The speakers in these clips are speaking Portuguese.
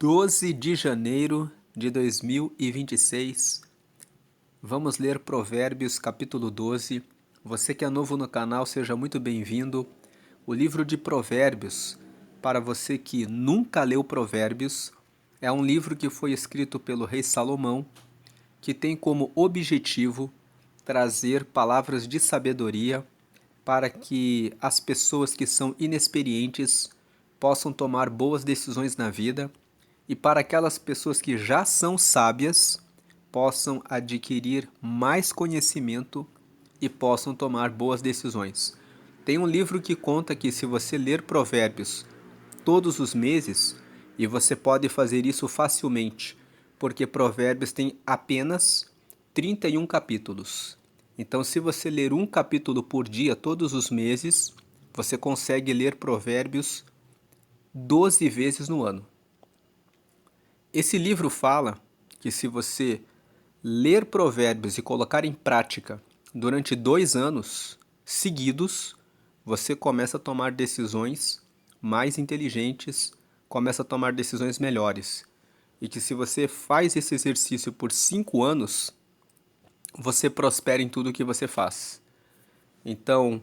12 de janeiro de 2026, vamos ler Provérbios capítulo 12. Você que é novo no canal, seja muito bem-vindo. O livro de Provérbios, para você que nunca leu Provérbios, é um livro que foi escrito pelo rei Salomão, que tem como objetivo trazer palavras de sabedoria para que as pessoas que são inexperientes possam tomar boas decisões na vida e para aquelas pessoas que já são sábias possam adquirir mais conhecimento e possam tomar boas decisões. Tem um livro que conta que se você ler Provérbios todos os meses, e você pode fazer isso facilmente, porque Provérbios tem apenas 31 capítulos. Então, se você ler um capítulo por dia todos os meses, você consegue ler Provérbios 12 vezes no ano. Esse livro fala que se você ler Provérbios e colocar em prática durante 2 anos seguidos, você começa a tomar decisões mais inteligentes, começa a tomar decisões melhores. E que se você faz esse exercício por 5 anos, você prospera em tudo que você faz. Então,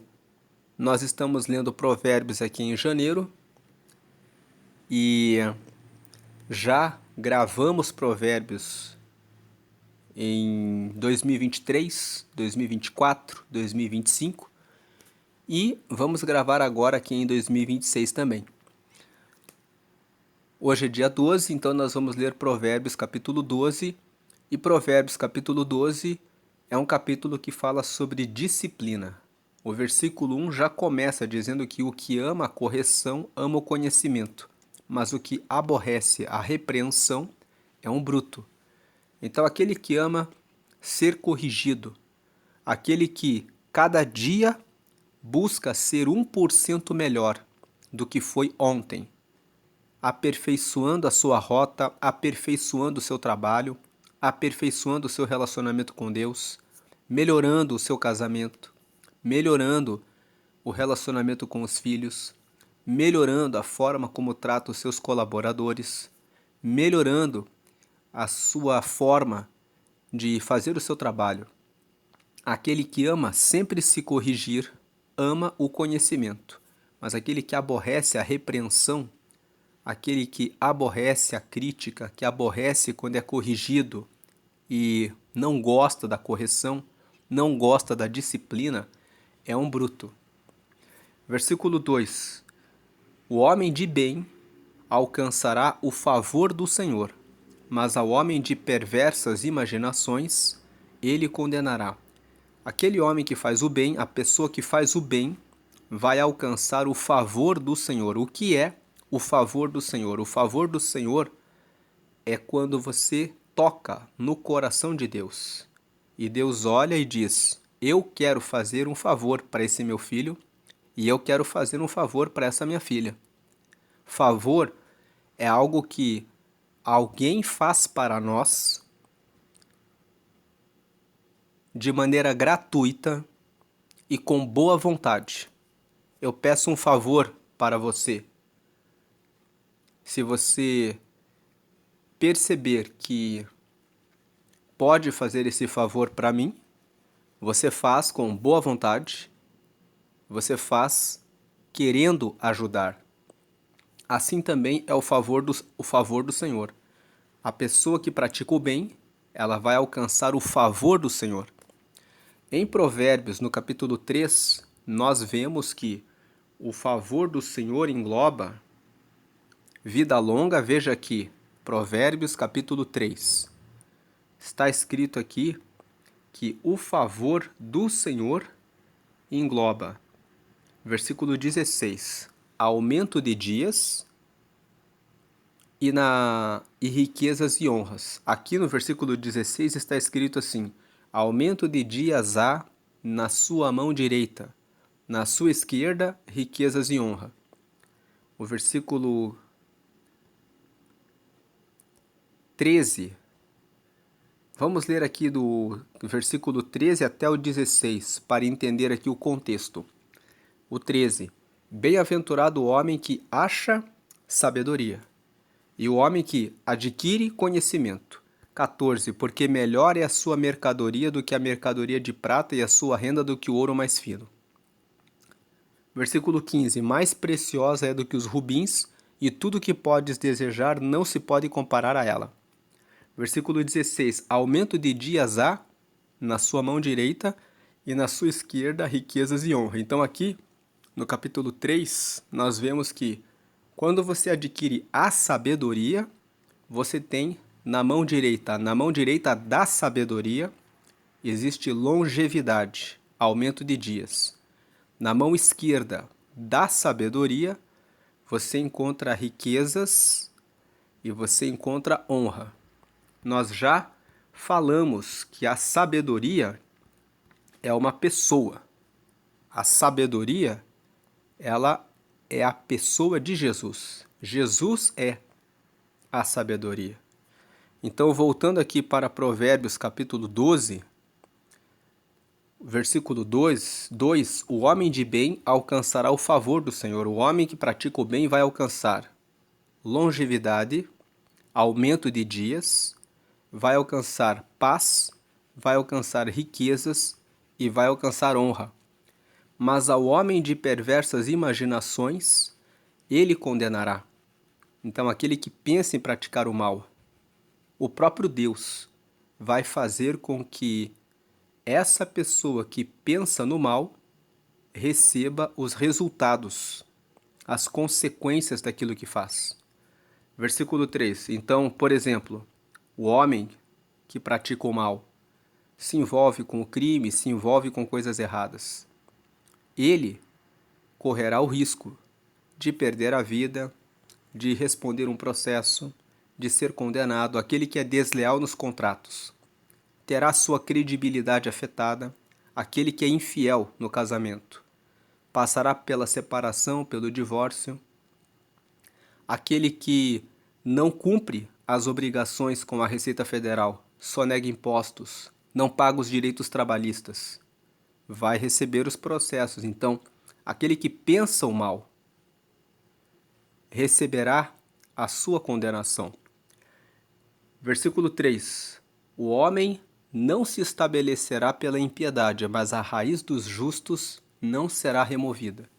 nós estamos lendo Provérbios aqui em janeiro e já gravamos Provérbios em 2023, 2024, 2025 e vamos gravar agora aqui em 2026 também. Hoje é dia 12, então nós vamos ler Provérbios capítulo 12 e Provérbios capítulo 12 é um capítulo que fala sobre disciplina. O versículo 1 já começa dizendo que o que ama a correção ama o conhecimento, mas o que aborrece a repreensão é um bruto. Então, aquele que ama ser corrigido, aquele que cada dia busca ser 1% melhor do que foi ontem, aperfeiçoando a sua rota, aperfeiçoando o seu trabalho, aperfeiçoando o seu relacionamento com Deus, melhorando o seu casamento, melhorando o relacionamento com os filhos, melhorando a forma como trata os seus colaboradores, melhorando a sua forma de fazer o seu trabalho. Aquele que ama sempre se corrigir, ama o conhecimento, mas aquele que aborrece a repreensão, aquele que aborrece a crítica, que aborrece quando é corrigido e não gosta da correção, não gosta da disciplina, é um bruto. Versículo 2: O homem de bem alcançará o favor do Senhor, mas ao homem de perversas imaginações, ele condenará. Aquele homem que faz o bem, a pessoa que faz o bem, vai alcançar o favor do Senhor. O que é o favor do Senhor? O favor do Senhor é quando você toca no coração de Deus. E Deus olha e diz: eu quero fazer um favor para esse meu filho e eu quero fazer um favor para essa minha filha. Favor é algo que alguém faz para nós de maneira gratuita e com boa vontade. Eu peço um favor para você. Se você perceber que pode fazer esse favor para mim, você faz com boa vontade, você faz querendo ajudar. Assim também é o favor do Senhor. A pessoa que pratica o bem, ela vai alcançar o favor do Senhor. Em Provérbios, no capítulo 3, nós vemos que o favor do Senhor engloba vida longa. Veja aqui, Provérbios capítulo 3. Está escrito aqui que o favor do Senhor engloba, versículo 16, aumento de dias e riquezas e honras. Aqui no versículo 16 está escrito assim: aumento de dias há na sua mão direita, na sua esquerda, riquezas e honra. O versículo 13. Vamos ler aqui do versículo 13 até o 16, para entender aqui o contexto. O 13. Bem-aventurado o homem que acha sabedoria E o homem que adquire conhecimento. 14. Porque melhor é a sua mercadoria do que a mercadoria de prata e a sua renda do que o ouro mais fino. Versículo 15. Mais preciosa é do que os rubins, e tudo que podes desejar não se pode comparar a ela. Versículo 16. Aumento de dias há na sua mão direita e na sua esquerda riquezas e honra. Então aqui, no capítulo 3, nós vemos que quando você adquire a sabedoria, você tem na mão direita da sabedoria, existe longevidade, aumento de dias. Na mão esquerda da sabedoria, você encontra riquezas e você encontra honra. Nós já falamos que a sabedoria é uma pessoa. A sabedoria, ela é a pessoa de Jesus. Jesus é a sabedoria. Então, voltando aqui para Provérbios capítulo 12, versículo 2, o homem de bem alcançará o favor do Senhor. O homem que pratica o bem vai alcançar longevidade, aumento de dias, vai alcançar paz, vai alcançar riquezas e vai alcançar honra. Mas ao homem de perversas imaginações, ele condenará. Então, aquele que pensa em praticar o mal, o próprio Deus vai fazer com que essa pessoa que pensa no mal receba os resultados, as consequências daquilo que faz. Versículo 3. Então, por exemplo, o homem que pratica o mal se envolve com o crime, se envolve com coisas erradas. Ele correrá o risco de perder a vida, de responder um processo, de ser condenado. Aquele que é desleal nos contratos terá sua credibilidade afetada. Aquele que é infiel no casamento passará pela separação, pelo divórcio. Aquele que não cumpre as obrigações com a Receita Federal, sonega impostos, não paga os direitos trabalhistas, vai receber os processos. Então, aquele que pensa o mal receberá a sua condenação. Versículo 3. O homem não se estabelecerá pela impiedade, mas a raiz dos justos não será removida.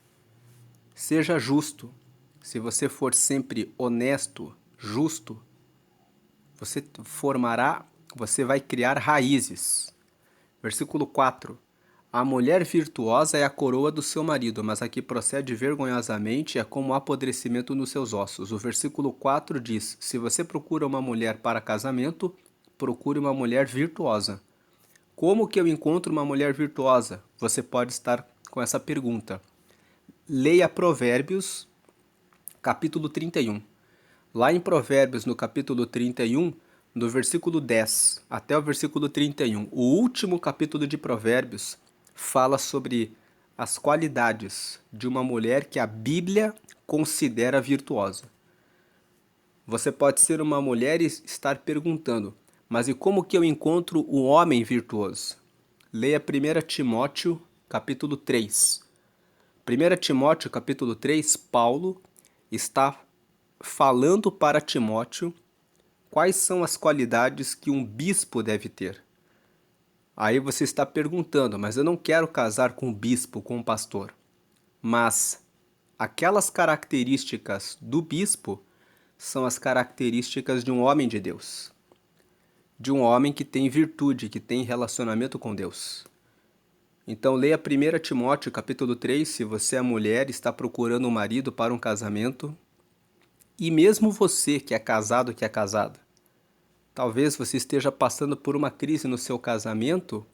Seja justo. Se você for sempre honesto, justo, você vai criar raízes. Versículo 4. A mulher virtuosa é a coroa do seu marido, mas a que procede vergonhosamente é como o apodrecimento nos seus ossos. O versículo 4 diz: se você procura uma mulher para casamento, procure uma mulher virtuosa. Como que eu encontro uma mulher virtuosa? Você pode estar com essa pergunta. Leia Provérbios, capítulo 31. Lá em Provérbios, no capítulo 31, do versículo 10 até o versículo 31, o último capítulo de Provérbios fala sobre as qualidades de uma mulher que a Bíblia considera virtuosa. Você pode ser uma mulher e estar perguntando, mas e como que eu encontro um homem virtuoso? Leia 1 Timóteo, capítulo 3. 1 Timóteo, capítulo 3, Paulo está falando para Timóteo quais são as qualidades que um bispo deve ter. Aí você está perguntando, mas eu não quero casar com um bispo, com um pastor. Mas aquelas características do bispo são as características de um homem de Deus. De um homem que tem virtude, que tem relacionamento com Deus. Então leia 1 Timóteo capítulo 3, se você é mulher e está procurando um marido para um casamento. E mesmo você que é casado, que é casada, talvez você esteja passando por uma crise no seu casamento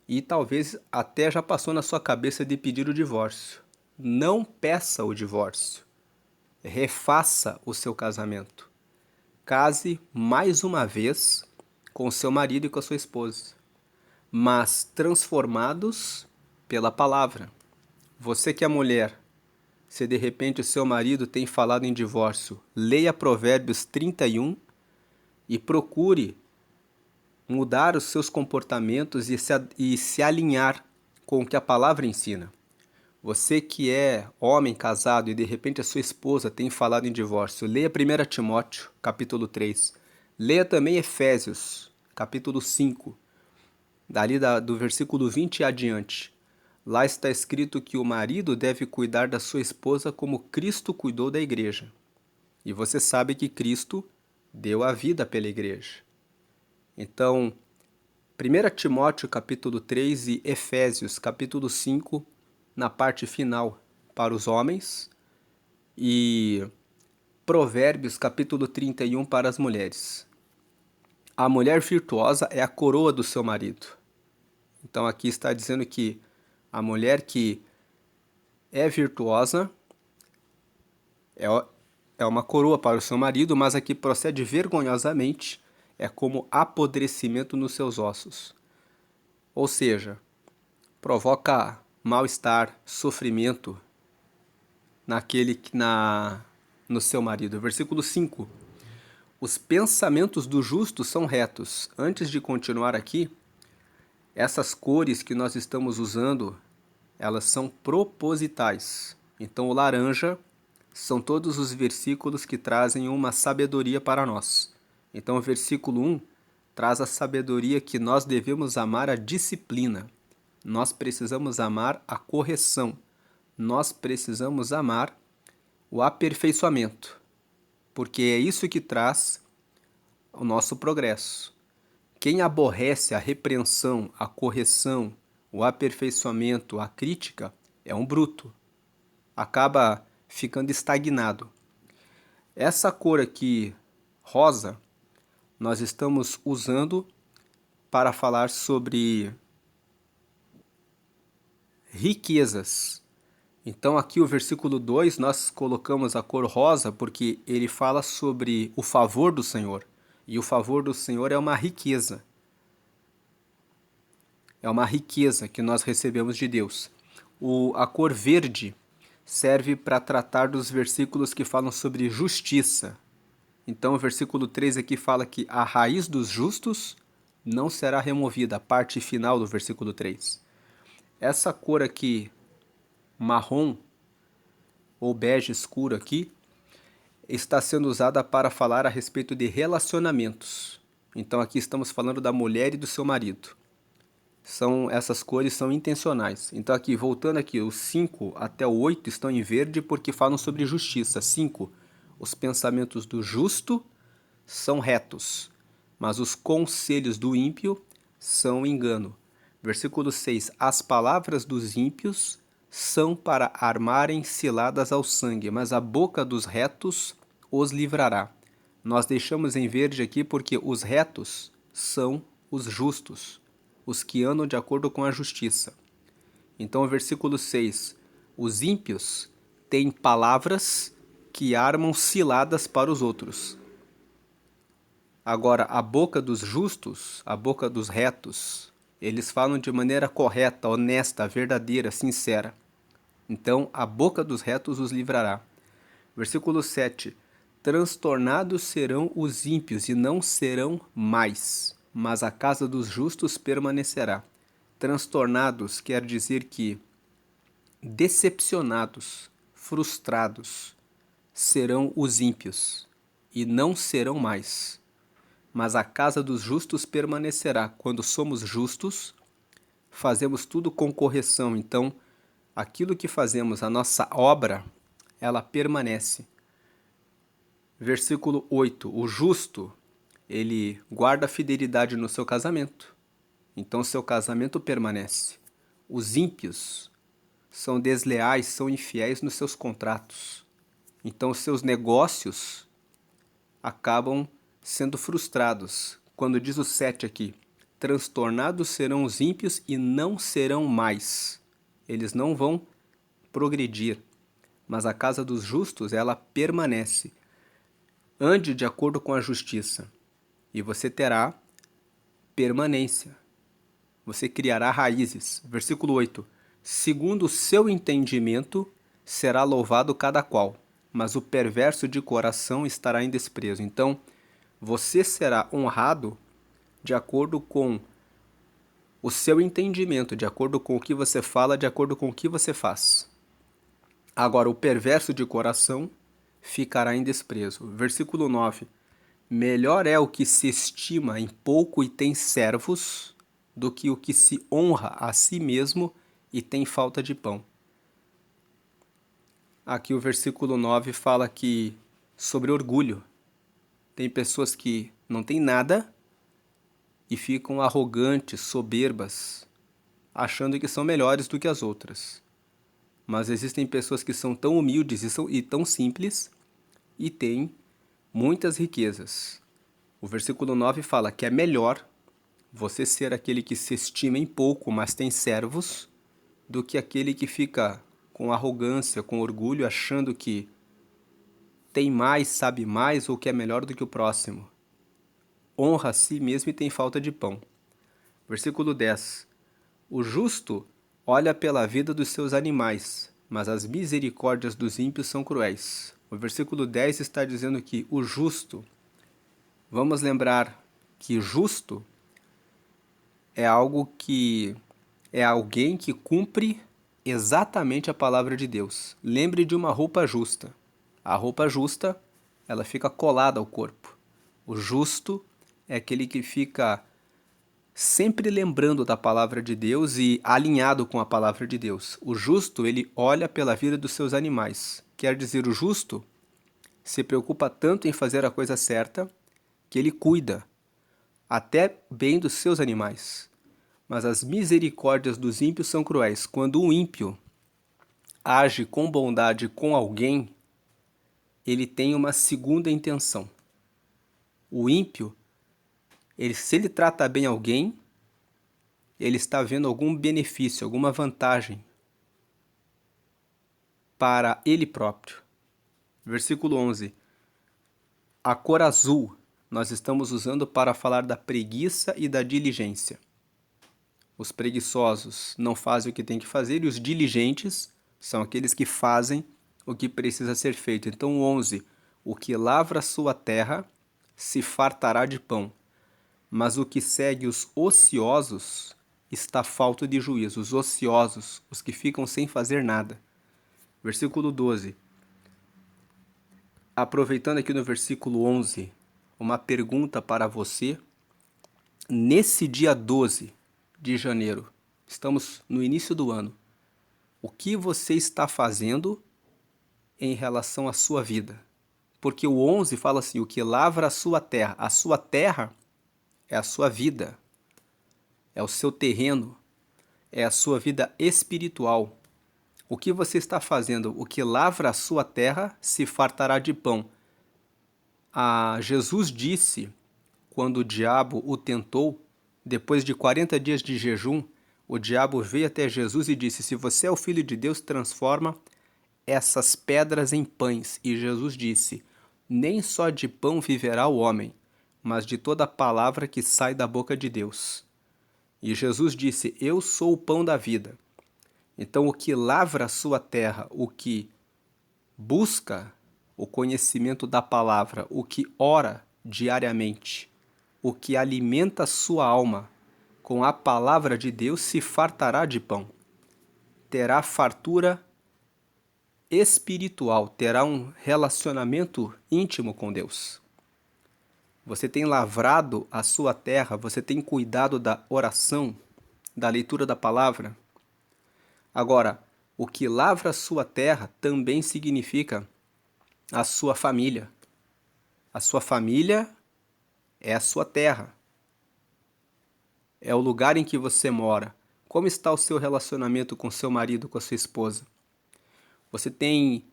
e talvez até já passou na sua cabeça de pedir o divórcio. Não peça o divórcio. Refaça o seu casamento. Case mais uma vez com seu marido e com a sua esposa, mas transformados pela palavra. Você que é mulher, se de repente o seu marido tem falado em divórcio, leia Provérbios 31 e procure mudar os seus comportamentos e se alinhar com o que a palavra ensina. Você que é homem casado e de repente a sua esposa tem falado em divórcio, leia 1 Timóteo, capítulo 3. Leia também Efésios, capítulo 5, do versículo 20 adiante. Lá está escrito que o marido deve cuidar da sua esposa como Cristo cuidou da igreja. E você sabe que Cristo deu a vida pela igreja. Então, 1 Timóteo capítulo 3 e Efésios capítulo 5, na parte final para os homens, e Provérbios capítulo 31 para as mulheres. A mulher virtuosa é a coroa do seu marido. Então aqui está dizendo que a mulher que é virtuosa é uma coroa para o seu marido, mas aqui procede vergonhosamente, é como apodrecimento nos seus ossos. Ou seja, provoca mal-estar, sofrimento no seu marido. Versículo 5. Os pensamentos do justo são retos. Antes de continuar aqui, essas cores que nós estamos usando, elas são propositais. Então o laranja são todos os versículos que trazem uma sabedoria para nós. Então o versículo 1 traz a sabedoria que nós devemos amar a disciplina. Nós precisamos amar a correção. Nós precisamos amar o aperfeiçoamento, porque é isso que traz o nosso progresso. Quem aborrece a repreensão, a correção, o aperfeiçoamento, a crítica, é um bruto. Acaba ficando estagnado. Essa cor aqui, rosa, nós estamos usando para falar sobre riquezas. Então aqui o versículo 2 nós colocamos a cor rosa porque ele fala sobre o favor do Senhor. E o favor do Senhor é uma riqueza. É uma riqueza que nós recebemos de Deus. A cor verde serve para tratar dos versículos que falam sobre justiça. Então o versículo 3 aqui fala que a raiz dos justos não será removida, a parte final do versículo 3. Essa cor aqui, marrom ou bege escuro aqui, está sendo usada para falar a respeito de relacionamentos. Então aqui estamos falando da mulher e do seu marido. Essas cores são intencionais. Então aqui, voltando aqui, os 5 até o 8 estão em verde porque falam sobre justiça. 5. Os pensamentos do justo são retos, mas os conselhos do ímpio são engano. Versículo 6. As palavras dos ímpios são para armarem ciladas ao sangue, mas a boca dos retos os livrará. Nós deixamos em verde aqui porque os retos são os justos, os que andam de acordo com a justiça. Então, o versículo 6. Os ímpios têm palavras que armam ciladas para os outros. Agora, a boca dos justos, a boca dos retos, eles falam de maneira correta, honesta, verdadeira, sincera. Então, a boca dos retos os livrará. Versículo 7. Transtornados serão os ímpios e não serão mais, mas a casa dos justos permanecerá. Transtornados quer dizer que decepcionados, frustrados, serão os ímpios e não serão mais. Mas a casa dos justos permanecerá. Quando somos justos, fazemos tudo com correção. Então, aquilo que fazemos, a nossa obra, ela permanece. Versículo 8. O justo, ele guarda a fidelidade no seu casamento. Então, seu casamento permanece. Os ímpios são desleais, são infiéis nos seus contratos. Então, seus negócios acabam sendo frustrados. Quando diz o 7 aqui, transtornados serão os ímpios e não serão mais. Eles não vão progredir, mas a casa dos justos, ela permanece. Ande de acordo com a justiça e você terá permanência. Você criará raízes. Versículo 8. Segundo o seu entendimento será louvado cada qual, mas o perverso de coração estará em desprezo. Então, você será honrado de acordo com o seu entendimento, de acordo com o que você fala, de acordo com o que você faz. Agora, o perverso de coração ficará em desprezo. Versículo 9. Melhor é o que se estima em pouco e tem servos, do que o que se honra a si mesmo e tem falta de pão. Aqui o versículo 9 fala que sobre orgulho. Tem pessoas que não têm nada e ficam arrogantes, soberbas, achando que são melhores do que as outras. Mas existem pessoas que são tão humildes e tão simples e têm muitas riquezas. O versículo 9 fala que é melhor você ser aquele que se estima em pouco, mas tem servos, do que aquele que fica com arrogância, com orgulho, achando que tem mais, sabe mais ou que é melhor do que o próximo. Honra a si mesmo e tem falta de pão. Versículo 10. O justo olha pela vida dos seus animais, mas as misericórdias dos ímpios são cruéis. O versículo 10 está dizendo que o justo, vamos lembrar que justo é alguém que cumpre exatamente a palavra de Deus. Lembre de uma roupa justa. A roupa justa, ela fica colada ao corpo. O justo é aquele que fica sempre lembrando da palavra de Deus e alinhado com a palavra de Deus. O justo, ele olha pela vida dos seus animais. Quer dizer, o justo se preocupa tanto em fazer a coisa certa que ele cuida até bem dos seus animais. Mas as misericórdias dos ímpios são cruéis. Quando um ímpio age com bondade com alguém, ele tem uma segunda intenção. O ímpio, se ele trata bem alguém, ele está vendo algum benefício, alguma vantagem para ele próprio. Versículo 11. A cor azul nós estamos usando para falar da preguiça e da diligência. Os preguiçosos não fazem o que tem que fazer e os diligentes são aqueles que fazem o que precisa ser feito. Então, 11. O que lavra sua terra se fartará de pão, mas o que segue os ociosos está falto de juízo. Os ociosos, os que ficam sem fazer nada. Versículo 12. Aproveitando aqui no versículo 11, uma pergunta para você. Nesse dia 12 de janeiro, estamos no início do ano, o que você está fazendo em relação à sua vida? Porque o 11 fala assim, o que lavra a sua terra é a sua vida, é o seu terreno, é a sua vida espiritual. O que você está fazendo? O que lavra a sua terra se fartará de pão. Jesus disse, quando o diabo o tentou, depois de 40 dias de jejum, o diabo veio até Jesus e disse, se você é o Filho de Deus, transforma essas pedras em pães. E Jesus disse, nem só de pão viverá o homem, mas de toda a palavra que sai da boca de Deus. E Jesus disse, eu sou o pão da vida. Então, o que lavra a sua terra, o que busca o conhecimento da palavra, o que ora diariamente, o que alimenta a sua alma com a palavra de Deus, se fartará de pão. Terá fartura espiritual, terá um relacionamento íntimo com Deus. Você tem lavrado a sua terra, você tem cuidado da oração, da leitura da palavra. Agora, o que lavra a sua terra também significa a sua família. A sua família é a sua terra. É o lugar em que você mora. Como está o seu relacionamento com seu marido, com a sua esposa? Você tem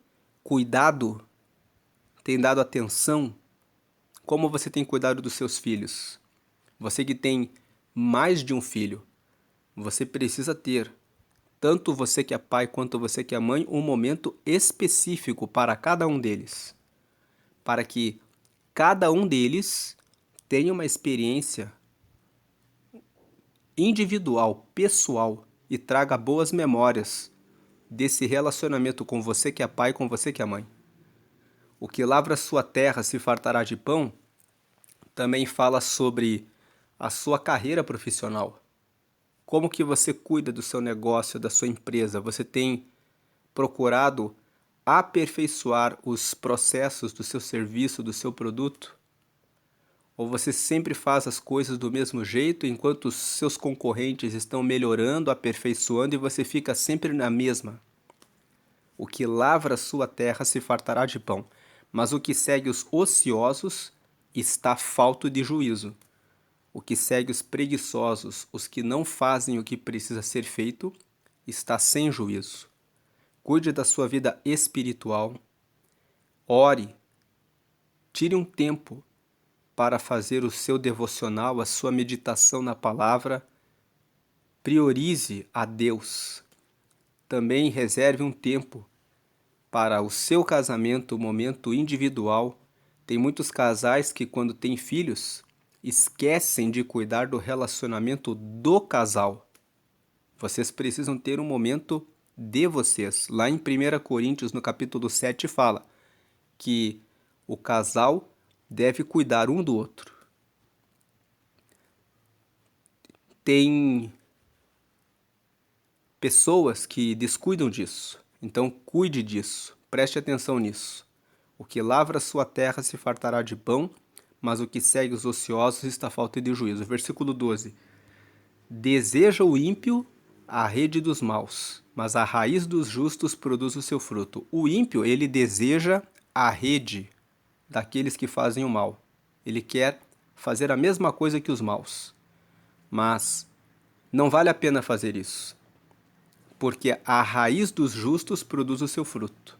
cuidado, tem dado atenção? Como você tem cuidado dos seus filhos? Você que tem mais de um filho, você precisa ter, tanto você que é pai quanto você que é mãe, um momento específico para cada um deles. Para que cada um deles tenha uma experiência individual, pessoal e traga boas memórias desse relacionamento com você que é pai e com você que é mãe. O que lavra sua terra se fartará de pão também fala sobre a sua carreira profissional. Como que você cuida do seu negócio, da sua empresa? Você tem procurado aperfeiçoar os processos do seu serviço, do seu produto? Ou você sempre faz as coisas do mesmo jeito enquanto os seus concorrentes estão melhorando, aperfeiçoando e você fica sempre na mesma? O que lavra a sua terra se fartará de pão, mas o que segue os ociosos está falto de juízo. O que segue os preguiçosos, os que não fazem o que precisa ser feito, está sem juízo. Cuide da sua vida espiritual. Ore. Tire um tempo para fazer o seu devocional, a sua meditação na palavra. Priorize a Deus. Também reserve um tempo para o seu casamento, o momento individual. Tem muitos casais que, quando têm filhos, esquecem de cuidar do relacionamento do casal. Vocês precisam ter um momento de vocês. Lá em 1 Coríntios, no capítulo 7, fala que o casal deve cuidar um do outro. Tem pessoas que descuidam disso. Então, cuide disso. Preste atenção nisso. O que lavra a sua terra se fartará de pão, mas o que segue os ociosos está falta de juízo. Versículo 12. Deseja o ímpio a rede dos maus, mas a raiz dos justos produz o seu fruto. O ímpio, ele deseja a rede daqueles que fazem o mal. Ele quer fazer a mesma coisa que os maus. Mas não vale a pena fazer isso, porque a raiz dos justos produz o seu fruto.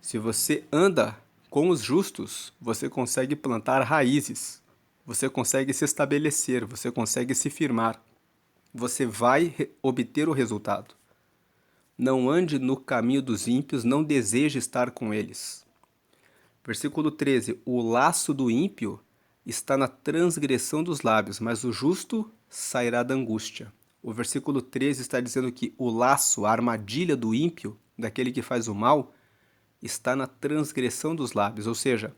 Se você anda com os justos, você consegue plantar raízes, você consegue se estabelecer, você consegue se firmar, você vai obter o resultado. Não ande no caminho dos ímpios, não deseje estar com eles. Versículo 13. O laço do ímpio está na transgressão dos lábios, mas o justo sairá da angústia. O versículo 13 está dizendo que o laço, a armadilha do ímpio, daquele que faz o mal, está na transgressão dos lábios. Ou seja,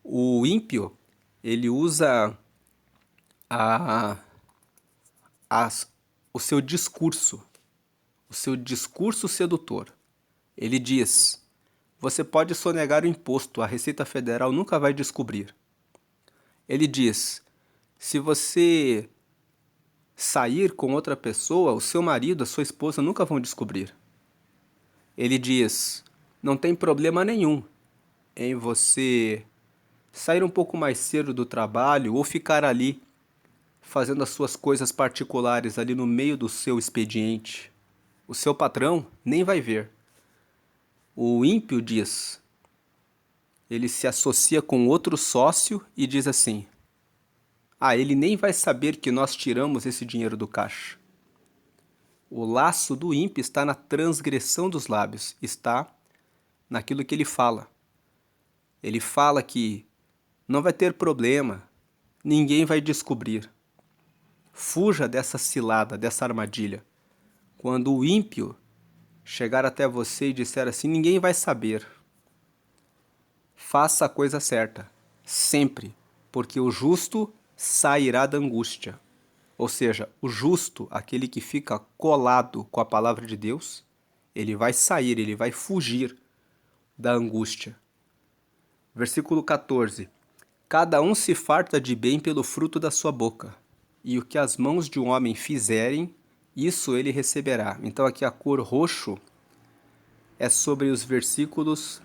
o ímpio, ele usa o seu discurso sedutor. Ele diz: você pode sonegar o imposto, a Receita Federal nunca vai descobrir. Ele diz: se você sair com outra pessoa, o seu marido, a sua esposa nunca vão descobrir. Ele diz: não tem problema nenhum em você sair um pouco mais cedo do trabalho ou ficar ali fazendo as suas coisas particulares ali no meio do seu expediente. O seu patrão nem vai ver. O ímpio diz, ele se associa com outro sócio e diz assim: ele nem vai saber que nós tiramos esse dinheiro do caixa. O laço do ímpio está na transgressão dos lábios, está naquilo que ele fala. Ele fala que não vai ter problema, ninguém vai descobrir. Fuja dessa cilada, dessa armadilha. Quando o ímpio chegar até você e disser assim: ninguém vai saber. Faça a coisa certa, sempre, porque o justo sairá da angústia. Ou seja, o justo, aquele que fica colado com a palavra de Deus, ele vai sair, ele vai fugir da angústia. Versículo 14. Cada um se farta de bem pelo fruto da sua boca, e o que as mãos de um homem fizerem, isso ele receberá. Então aqui a cor roxo é sobre os versículos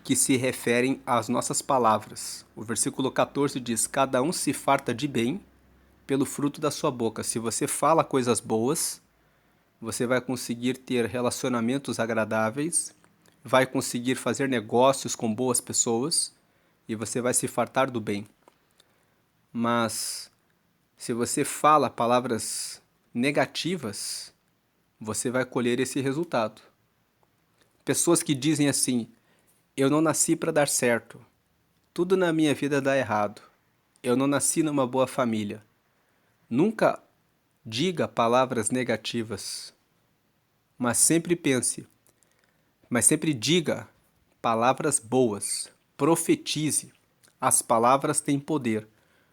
que se referem às nossas palavras. O versículo 14 diz: cada um se farta de bem pelo fruto da sua boca. Se você fala coisas boas, você vai conseguir ter relacionamentos agradáveis, vai conseguir fazer negócios com boas pessoas e você vai se fartar do bem. Mas se você fala palavras negativas, você vai colher esse resultado. Pessoas que dizem assim: eu não nasci para dar certo, tudo na minha vida dá errado, eu não nasci numa boa família. Nunca diga palavras negativas, mas sempre diga palavras boas, profetize. As palavras têm poder.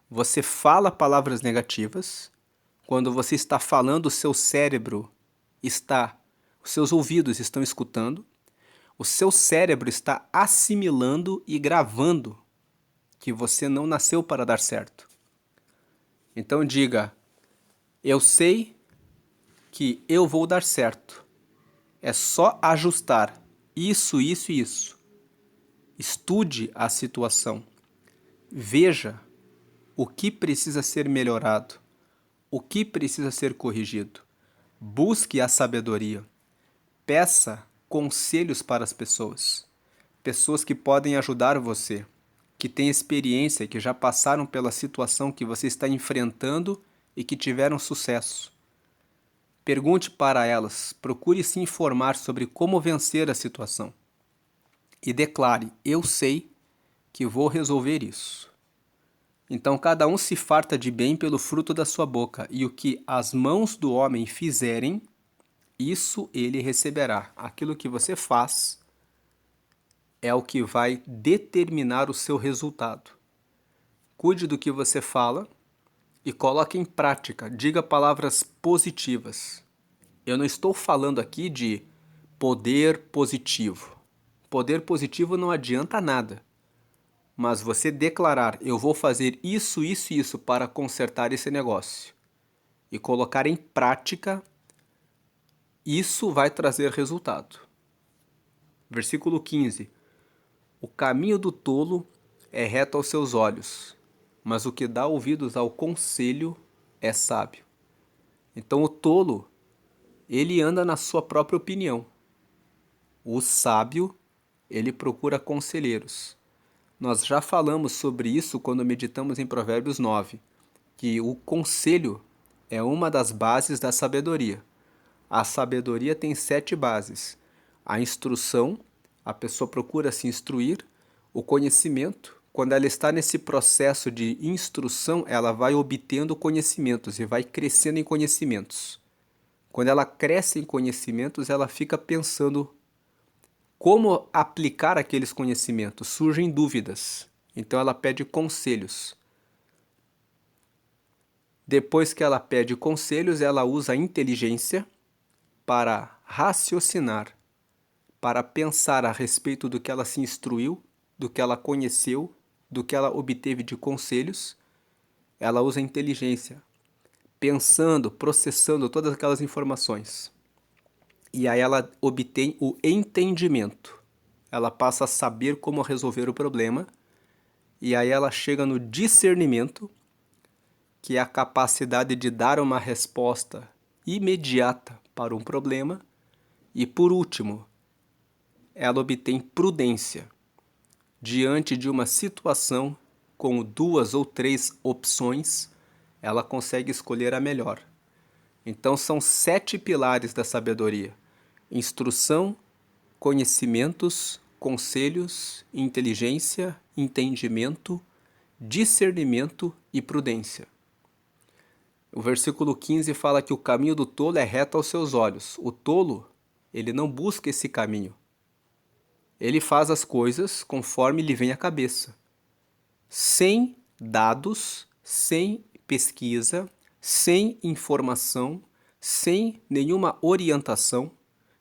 Você fala palavras negativas, Quando você está falando, o seu cérebro está, os seus ouvidos estão escutando, o seu cérebro está assimilando e gravando que você não nasceu para dar certo. Então diga: eu sei que eu vou dar certo. É só ajustar isso, isso e isso. Estude a situação. Veja o que precisa ser melhorado, o que precisa ser corrigido. Busque a sabedoria. Peça conselhos para as pessoas. Pessoas que podem ajudar você, que têm experiência, que já passaram pela situação que você está enfrentando e que tiveram sucesso. Pergunte para elas, procure se informar sobre como vencer a situação. E declare: eu sei que vou resolver isso. Então cada um se farta de bem pelo fruto da sua boca, e o que as mãos do homem fizerem, isso ele receberá. Aquilo que você faz é o que vai determinar o seu resultado. Cuide do que você fala e coloque em prática. Diga palavras positivas. Eu não estou falando aqui de poder positivo. Poder positivo não adianta nada. Mas você declarar: eu vou fazer isso, isso e isso para consertar esse negócio, e colocar em prática, isso vai trazer resultado. Versículo 15. O caminho do tolo é reto aos seus olhos, mas o que dá ouvidos ao conselho é sábio. Então o tolo, ele anda na sua própria opinião. O sábio, ele procura conselheiros. Nós já falamos sobre isso quando meditamos em Provérbios 9, que o conselho é uma das bases da sabedoria. A sabedoria tem 7 bases. A instrução, a pessoa procura se instruir. O conhecimento, quando ela está nesse processo de instrução, ela vai obtendo conhecimentos e vai crescendo em conhecimentos. Quando ela cresce em conhecimentos, ela fica pensando como aplicar aqueles conhecimentos. Surgem dúvidas, então ela pede conselhos. Depois que ela pede conselhos, ela usa a inteligência para raciocinar, para pensar a respeito do que ela se instruiu, do que ela conheceu, do que ela obteve de conselhos. Ela usa a inteligência, pensando, processando todas aquelas informações. E aí ela obtém o entendimento. Ela passa a saber como resolver o problema. E aí ela chega no discernimento, que é a capacidade de dar uma resposta imediata para um problema. E por último, ela obtém prudência. Diante de uma situação com 2 ou 3 opções, ela consegue escolher a melhor. Então são 7 pilares da sabedoria: instrução, conhecimentos, conselhos, inteligência, entendimento, discernimento e prudência. O versículo 15 fala que o caminho do tolo é reto aos seus olhos. O tolo, ele não busca esse caminho. Ele faz as coisas conforme lhe vem à cabeça, sem dados, sem pesquisa, sem informação, sem nenhuma orientação,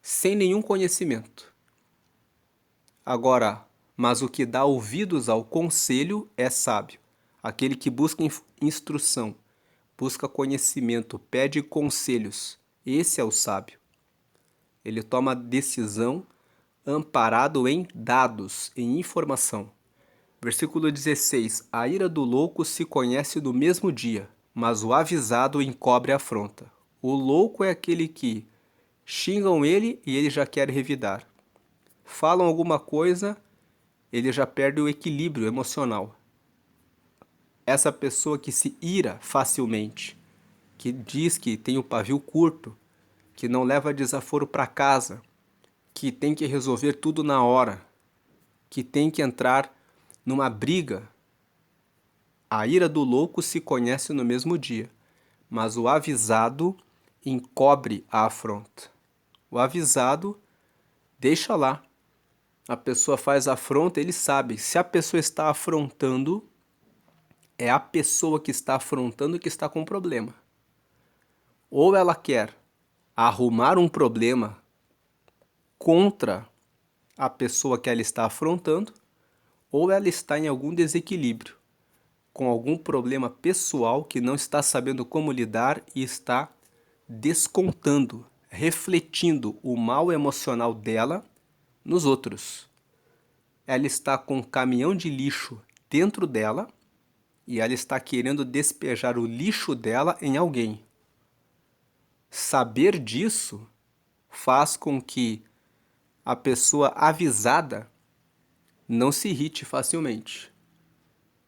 sem nenhum conhecimento. Agora, mas o que dá ouvidos ao conselho é sábio. Aquele que busca instrução, busca conhecimento, pede conselhos. Esse é o sábio. Ele toma decisão amparado em dados, em informação. Versículo 16. A ira do louco se conhece no mesmo dia, mas o avisado encobre a afronta. O louco é aquele que xingam ele e ele já quer revidar. Falam alguma coisa, ele já perde o equilíbrio emocional. Essa pessoa que se ira facilmente, que diz que tem o pavio curto, que não leva desaforo para casa, que tem que resolver tudo na hora, que tem que entrar numa briga. A ira do louco se conhece no mesmo dia, mas o avisado encobre a afronta. O avisado deixa lá. A pessoa faz a afronta, ele sabe. Se a pessoa está afrontando, é a pessoa que está afrontando que está com problema. Ou ela quer arrumar um problema contra a pessoa que ela está afrontando, ou ela está em algum desequilíbrio, com algum problema pessoal que não está sabendo como lidar e está descontando, refletindo o mal emocional dela nos outros. Ela está com um caminhão de lixo dentro dela e ela está querendo despejar o lixo dela em alguém. Saber disso faz com que a pessoa avisada não se irrite facilmente.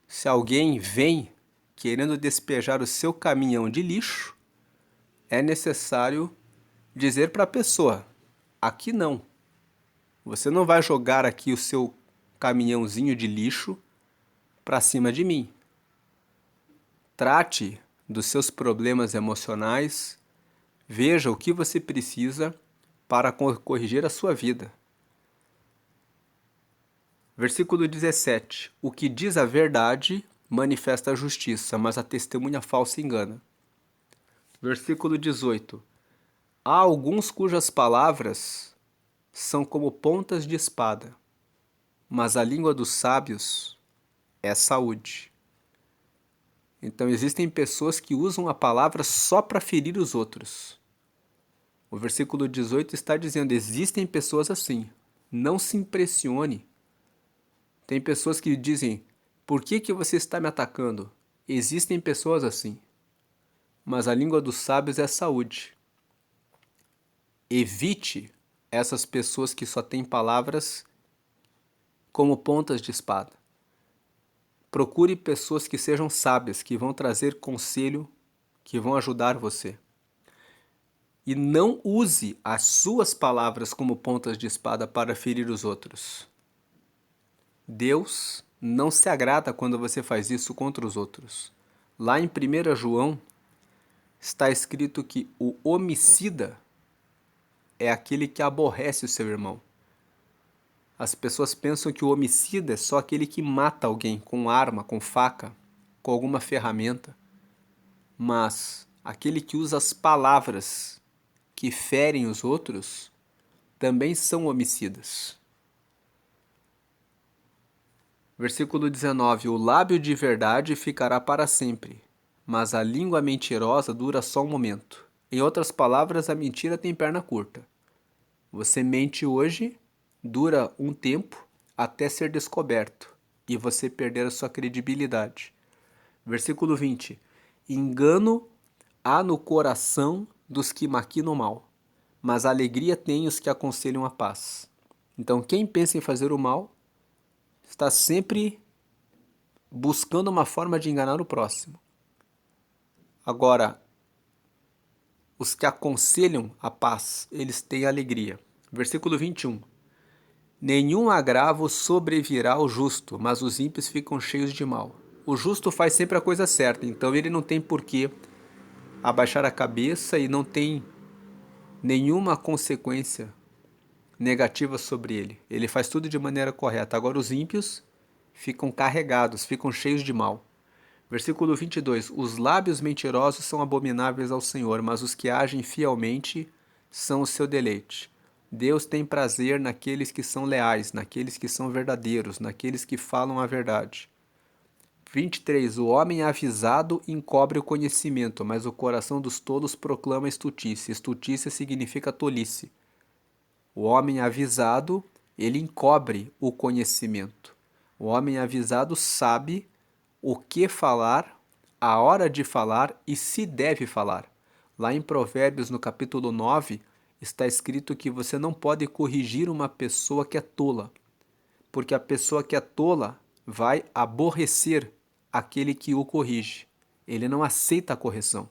Se alguém vem querendo despejar o seu caminhão de lixo, é necessário dizer para a pessoa: aqui não. Você não vai jogar aqui o seu caminhãozinho de lixo para cima de mim. Trate dos seus problemas emocionais, veja o que você precisa para corrigir a sua vida. Versículo 17. O que diz a verdade manifesta a justiça, mas a testemunha falsa engana. Versículo 18. Há alguns cujas palavras são como pontas de espada, mas a língua dos sábios é saúde. Então existem pessoas que usam a palavra só para ferir os outros. O versículo 18 está dizendo: existem pessoas assim. Não se impressione. Tem pessoas que dizem: por que você está me atacando? Existem pessoas assim. Mas a língua dos sábios é saúde. Evite essas pessoas que só têm palavras como pontas de espada. Procure pessoas que sejam sábias, que vão trazer conselho, que vão ajudar você. E não use as suas palavras como pontas de espada para ferir os outros. Deus não se agrada quando você faz isso contra os outros. Lá em 1 João está escrito que o homicida é aquele que aborrece o seu irmão. As pessoas pensam que o homicida é só aquele que mata alguém com arma, com faca, com alguma ferramenta. Mas aquele que usa as palavras que ferem os outros também são homicidas. Versículo 19. O lábio de verdade ficará para sempre, mas a língua mentirosa dura só um momento. Em outras palavras, a mentira tem perna curta. Você mente hoje, dura um tempo até ser descoberto e você perder a sua credibilidade. Versículo 20. Engano há no coração dos que maquinam mal, mas alegria tem os que aconselham a paz. Então, quem pensa em fazer o mal está sempre buscando uma forma de enganar o próximo. Agora, os que aconselham a paz, eles têm alegria. Versículo 21. Nenhum agravo sobrevirá ao justo, mas os ímpios ficam cheios de mal. O justo faz sempre a coisa certa, então ele não tem por que abaixar a cabeça e não tem nenhuma consequência negativa sobre ele. Ele faz tudo de maneira correta. Agora os ímpios ficam carregados, ficam cheios de mal. Versículo 22. Os lábios mentirosos são abomináveis ao Senhor, mas os que agem fielmente são o seu deleite. Deus tem prazer naqueles que são leais, naqueles que são verdadeiros, naqueles que falam a verdade. 23. O homem avisado encobre o conhecimento, mas o coração dos tolos proclama estultícia. Estultícia significa tolice. O homem avisado, ele encobre o conhecimento. O homem avisado sabe o que falar, a hora de falar e se deve falar. Lá em Provérbios, no capítulo 9, está escrito que você não pode corrigir uma pessoa que é tola, porque a pessoa que é tola vai aborrecer aquele que o corrige. Ele não aceita a correção.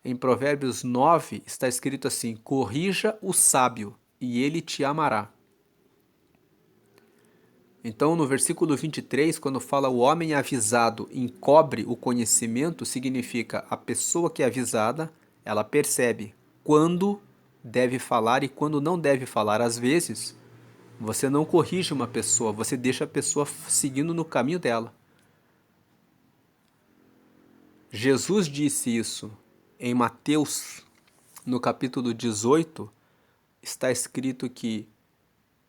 Em Provérbios 9 está escrito assim: corrija o sábio e ele te amará. Então, no versículo 23, quando fala o homem avisado encobre o conhecimento, significa a pessoa que é avisada, ela percebe quando deve falar e quando não deve falar. Às vezes, você não corrige uma pessoa, você deixa a pessoa seguindo no caminho dela. Jesus disse isso Em Mateus, no capítulo 18, está escrito que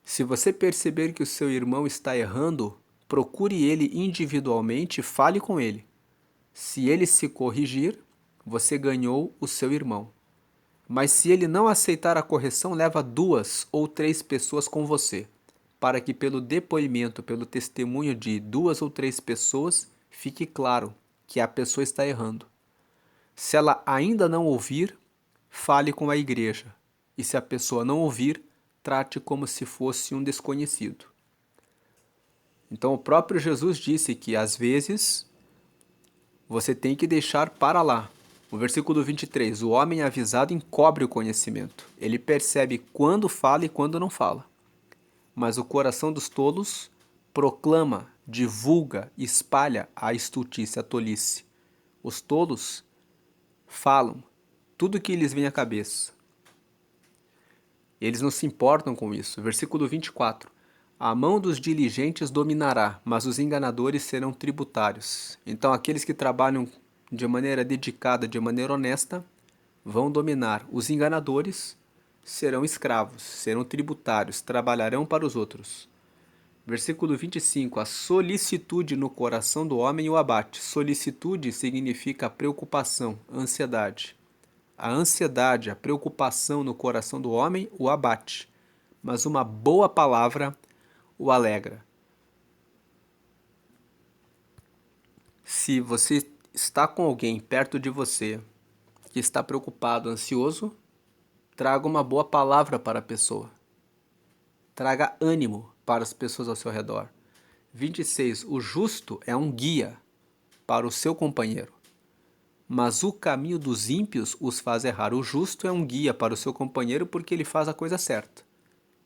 se você perceber que o seu irmão está errando, procure ele individualmente e fale com ele. Se ele se corrigir, você ganhou o seu irmão. Mas se ele não aceitar a correção, leva 2 ou 3 pessoas com você, para que pelo depoimento, pelo testemunho de 2 ou 3 pessoas, fique claro que a pessoa está errando. Se ela ainda não ouvir, fale com a igreja. E se a pessoa não ouvir, trate como se fosse um desconhecido. Então o próprio Jesus disse que às vezes você tem que deixar para lá. O versículo 23, o homem avisado encobre o conhecimento. Ele percebe quando fala e quando não fala. Mas o coração dos tolos proclama, divulga, espalha a estultice, a tolice. Os tolos falam tudo que lhes vem à cabeça. Eles não se importam com isso. Versículo 24. A mão dos diligentes dominará, mas os enganadores serão tributários. Então, aqueles que trabalham de maneira dedicada, de maneira honesta, vão dominar. Os enganadores serão escravos, serão tributários, trabalharão para os outros. Versículo 25. A solicitude no coração do homem o abate. Solicitude significa preocupação, ansiedade. A ansiedade, a preocupação no coração do homem o abate, mas uma boa palavra o alegra. Se você está com alguém perto de você que está preocupado, ansioso, traga uma boa palavra para a pessoa. Traga ânimo para as pessoas ao seu redor. 26. O justo é um guia para o seu companheiro, mas o caminho dos ímpios os faz errar. O justo é um guia para o seu companheiro porque ele faz a coisa certa.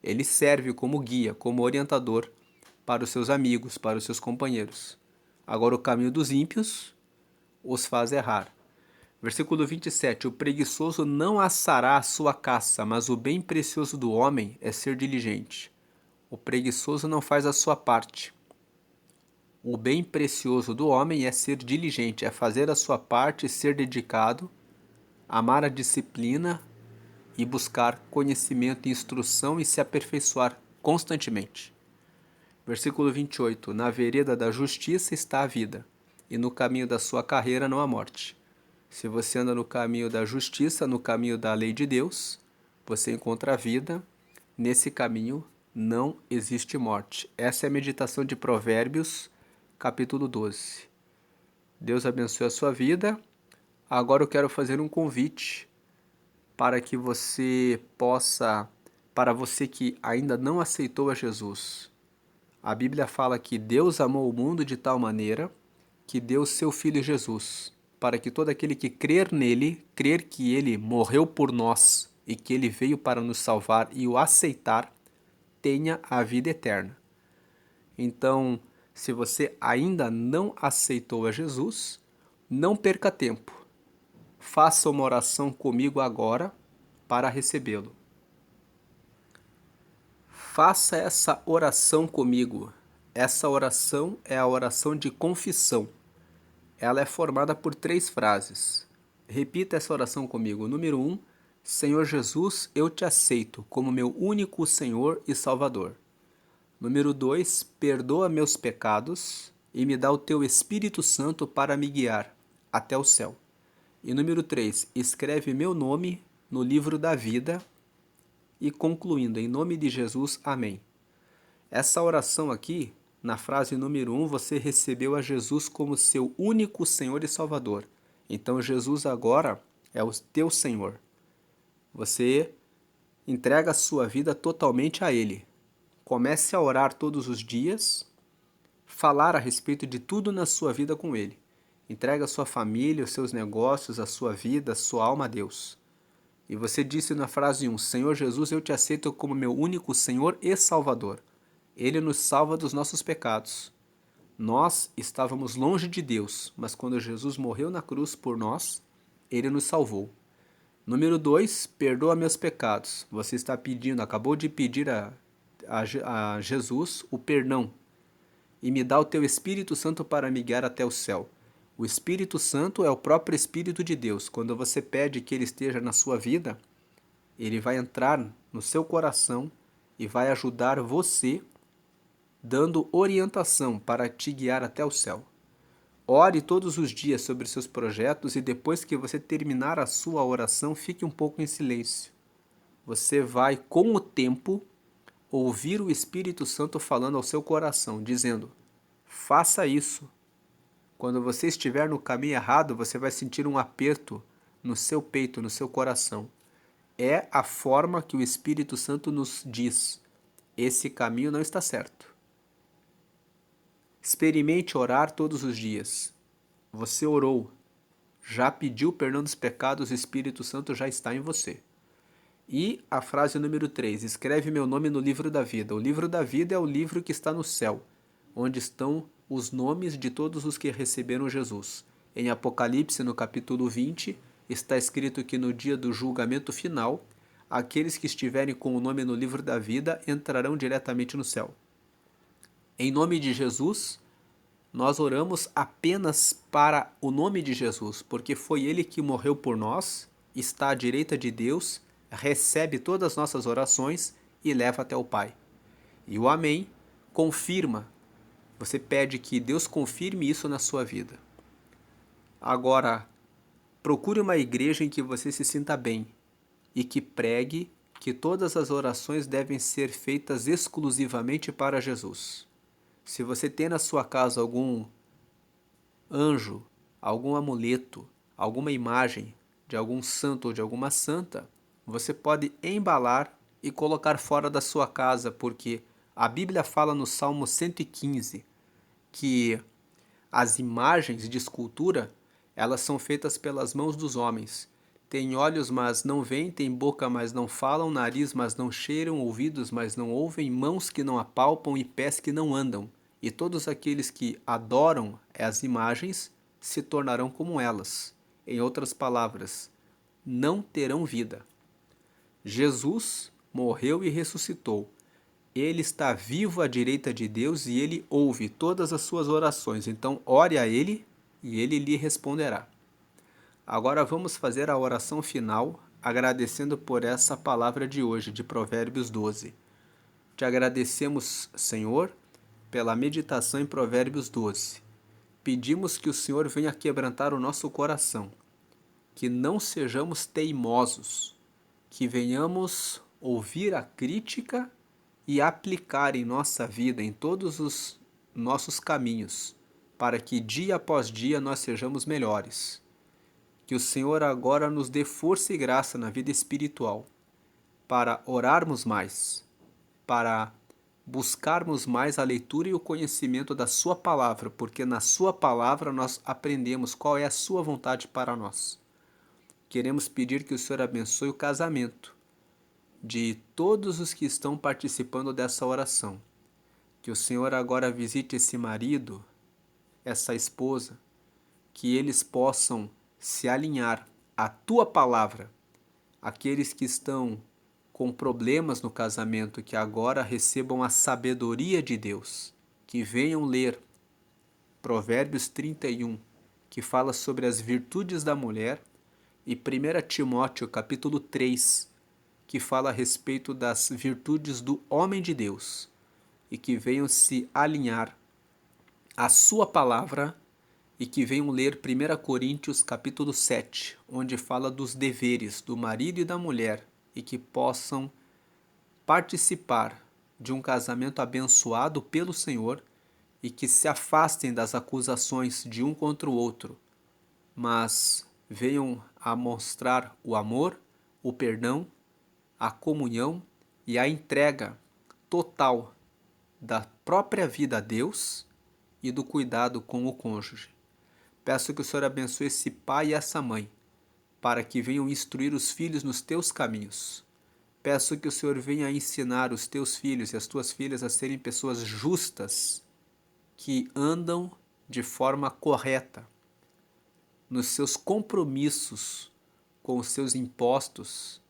Ele serve como guia, como orientador para os seus amigos, para os seus companheiros. Agora o caminho dos ímpios os faz errar. Versículo 27. O preguiçoso não assará a sua caça, mas o bem precioso do homem é ser diligente. O preguiçoso não faz a sua parte. O bem precioso do homem é ser diligente, é fazer a sua parte, ser dedicado, amar a disciplina e buscar conhecimento e instrução e se aperfeiçoar constantemente. Versículo 28. Na vereda da justiça está a vida, e no caminho da sua carreira não há morte. Se você anda no caminho da justiça, no caminho da lei de Deus, você encontra a vida. Nesse caminho não existe morte. Essa é a meditação de Provérbios, capítulo 12. Deus abençoe a sua vida. Agora eu quero fazer um convite para que você possa, para você que ainda não aceitou a Jesus. A Bíblia fala que Deus amou o mundo de tal maneira que deu seu Filho Jesus, para que todo aquele que crer nele, crer que ele morreu por nós e que ele veio para nos salvar e o aceitar, tenha a vida eterna. Então, se você ainda não aceitou a Jesus, não perca tempo. Faça uma oração comigo agora para recebê-lo. Faça essa oração comigo. Essa oração é a oração de confissão. Ela é formada por 3 frases. Repita essa oração comigo. Número 1. Senhor Jesus, eu te aceito como meu único Senhor e Salvador. Número 2. Perdoa meus pecados e me dá o teu Espírito Santo para me guiar até o céu. E número 3. Escreve meu nome no livro da vida. E concluindo, em nome de Jesus, amém. Essa oração aqui, na frase número 1, você recebeu a Jesus como seu único Senhor e Salvador. Então Jesus agora é o teu Senhor. Você entrega a sua vida totalmente a Ele. Comece a orar todos os dias, falar a respeito de tudo na sua vida com Ele. Entrega a sua família, os seus negócios, a sua vida, a sua alma a Deus. E você disse na frase 1, Senhor Jesus, eu te aceito como meu único Senhor e Salvador. Ele nos salva dos nossos pecados. Nós estávamos longe de Deus, mas quando Jesus morreu na cruz por nós, Ele nos salvou. Número 2, perdoa meus pecados. Você está pedindo, acabou de pedir a Jesus o perdão. E me dá o teu Espírito Santo para me guiar até o céu. O Espírito Santo é o próprio Espírito de Deus. Quando você pede que ele esteja na sua vida, ele vai entrar no seu coração e vai ajudar você, dando orientação para te guiar até o céu. Ore todos os dias sobre seus projetos e depois que você terminar a sua oração, fique um pouco em silêncio. Você vai, com o tempo, ouvir o Espírito Santo falando ao seu coração, dizendo: faça isso. Quando você estiver no caminho errado, você vai sentir um aperto no seu peito, no seu coração. É a forma que o Espírito Santo nos diz: esse caminho não está certo. Experimente orar todos os dias. Você orou, já pediu perdão dos pecados, o Espírito Santo já está em você. E a frase número 3, escreve meu nome no livro da vida. O livro da vida é o livro que está no céu, onde estão os nomes de todos os que receberam Jesus. Em Apocalipse, no capítulo 20, está escrito que no dia do julgamento final, aqueles que estiverem com o nome no livro da vida entrarão diretamente no céu. Em nome de Jesus, nós oramos apenas para o nome de Jesus, porque foi Ele que morreu por nós, está à direita de Deus, recebe todas as nossas orações e leva até o Pai. E o Amém confirma. Você pede que Deus confirme isso na sua vida. Agora, procure uma igreja em que você se sinta bem e que pregue que todas as orações devem ser feitas exclusivamente para Jesus. Se você tem na sua casa algum anjo, algum amuleto, alguma imagem de algum santo ou de alguma santa, você pode embalar e colocar fora da sua casa, porque a Bíblia fala no Salmo 115 que as imagens de escultura, elas são feitas pelas mãos dos homens. Tem olhos, mas não veem, tem boca, mas não falam, nariz, mas não cheiram, ouvidos, mas não ouvem, mãos que não apalpam e pés que não andam. E todos aqueles que adoram as imagens se tornarão como elas. Em outras palavras, não terão vida. Jesus morreu e ressuscitou. Ele está vivo à direita de Deus e ele ouve todas as suas orações. Então, ore a ele e ele lhe responderá. Agora vamos fazer a oração final, agradecendo por essa palavra de hoje, de Provérbios 12. Te agradecemos, Senhor, pela meditação em Provérbios 12. Pedimos que o Senhor venha quebrantar o nosso coração, que não sejamos teimosos, que venhamos ouvir a crítica e aplicar em nossa vida, em todos os nossos caminhos, para que dia após dia nós sejamos melhores. Que o Senhor agora nos dê força e graça na vida espiritual, para orarmos mais, para buscarmos mais a leitura e o conhecimento da Sua palavra, porque na Sua palavra nós aprendemos qual é a Sua vontade para nós. Queremos pedir que o Senhor abençoe o casamento de todos os que estão participando dessa oração. Que o Senhor agora visite esse marido, essa esposa, que eles possam se alinhar à Tua palavra. Aqueles que estão com problemas no casamento, que agora recebam a sabedoria de Deus, que venham ler Provérbios 31, que fala sobre as virtudes da mulher, e 1 Timóteo capítulo 3, que fala a respeito das virtudes do homem de Deus, e que venham se alinhar à sua palavra e que venham ler 1 Coríntios capítulo 7, onde fala dos deveres do marido e da mulher e que possam participar de um casamento abençoado pelo Senhor e que se afastem das acusações de um contra o outro, mas venham a mostrar o amor, o perdão, a comunhão e a entrega total da própria vida a Deus e do cuidado com o cônjuge. Peço que o Senhor abençoe esse pai e essa mãe, para que venham instruir os filhos nos teus caminhos. Peço que o Senhor venha ensinar os teus filhos e as tuas filhas a serem pessoas justas, que andam de forma correta nos seus compromissos com os seus impostos,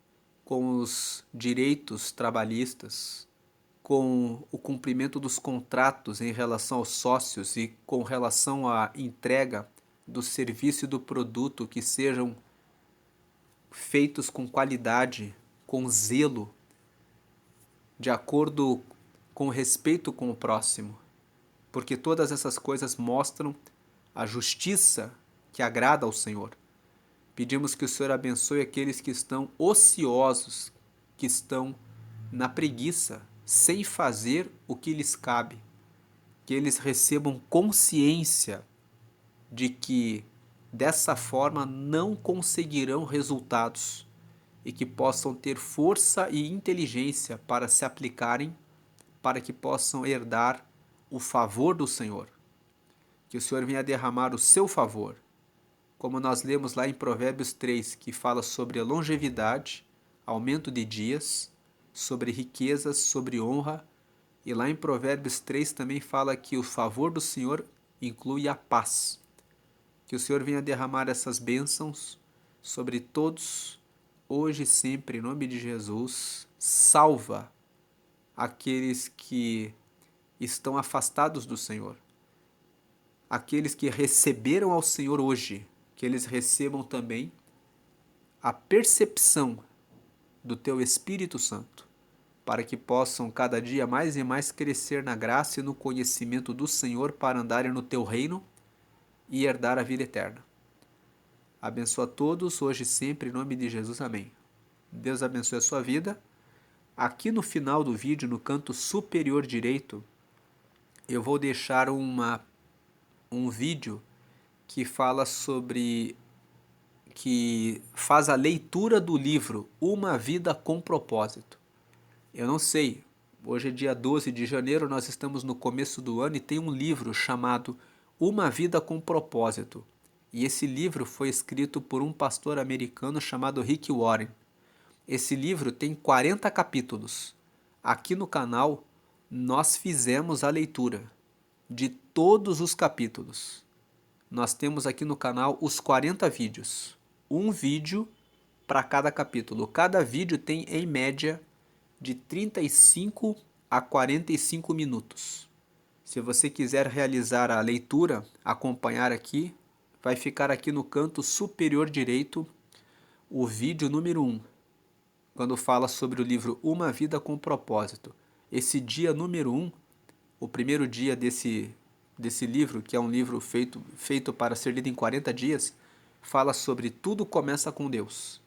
com os direitos trabalhistas, com o cumprimento dos contratos em relação aos sócios e com relação à entrega do serviço e do produto que sejam feitos com qualidade, com zelo, de acordo com respeito com o próximo, porque todas essas coisas mostram a justiça que agrada ao Senhor. Pedimos que o Senhor abençoe aqueles que estão ociosos, que estão na preguiça, sem fazer o que lhes cabe, que eles recebam consciência de que dessa forma não conseguirão resultados e que possam ter força e inteligência para se aplicarem, para que possam herdar o favor do Senhor. Que o Senhor venha derramar o seu favor, como nós lemos lá em Provérbios 3, que fala sobre a longevidade, aumento de dias, sobre riquezas, sobre honra, e lá em Provérbios 3 também fala que o favor do Senhor inclui a paz. Que o Senhor venha derramar essas bênçãos sobre todos, hoje e sempre, em nome de Jesus. Salva aqueles que estão afastados do Senhor. Aqueles que receberam ao Senhor hoje, que eles recebam também a percepção do Teu Espírito Santo, para que possam cada dia mais e mais crescer na graça e no conhecimento do Senhor para andarem no Teu reino e herdar a vida eterna. Abençoa todos, hoje e sempre, em nome de Jesus. Amém. Deus abençoe a sua vida. Aqui no final do vídeo, no canto superior direito, eu vou deixar um vídeo que fala sobre, que faz a leitura do livro Uma Vida com Propósito. Eu não sei, hoje é dia 12 de janeiro, nós estamos no começo do ano e tem um livro chamado Uma Vida com Propósito. E esse livro foi escrito por um pastor americano chamado Rick Warren. Esse livro tem 40 capítulos. Aqui no canal, nós fizemos a leitura de todos os capítulos. Nós temos aqui no canal os 40 vídeos. Um vídeo para cada capítulo. Cada vídeo tem, em média, de 35 a 45 minutos. Se você quiser realizar a leitura, acompanhar aqui, vai ficar aqui no canto superior direito o vídeo número 1, quando fala sobre o livro Uma Vida com Propósito. Esse dia número 1, o primeiro dia desse livro, que é um livro feito para ser lido em 40 dias, fala sobre tudo começa com Deus.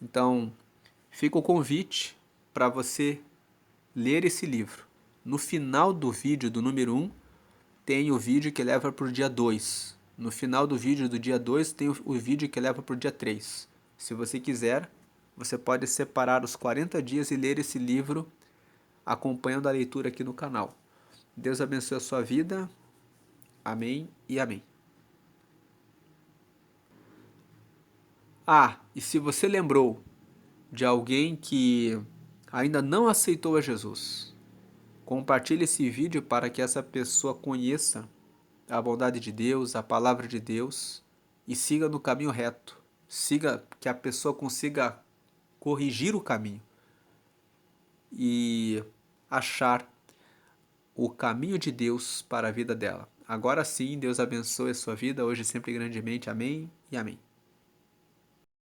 Então, fica o convite para você ler esse livro. No final do vídeo do número 1, tem o vídeo que leva para o dia 2. No final do vídeo do dia 2, tem o vídeo que leva para o dia 3. Se você quiser, você pode separar os 40 dias e ler esse livro acompanhando a leitura aqui no canal. Deus abençoe a sua vida. Amém e amém. E se você lembrou de alguém que ainda não aceitou a Jesus, compartilhe esse vídeo para que essa pessoa conheça a bondade de Deus, a palavra de Deus e siga no caminho reto. Siga, que a pessoa consiga corrigir o caminho e achar o caminho de Deus para a vida dela. Agora sim, Deus abençoe a sua vida, hoje e sempre grandemente. Amém e amém.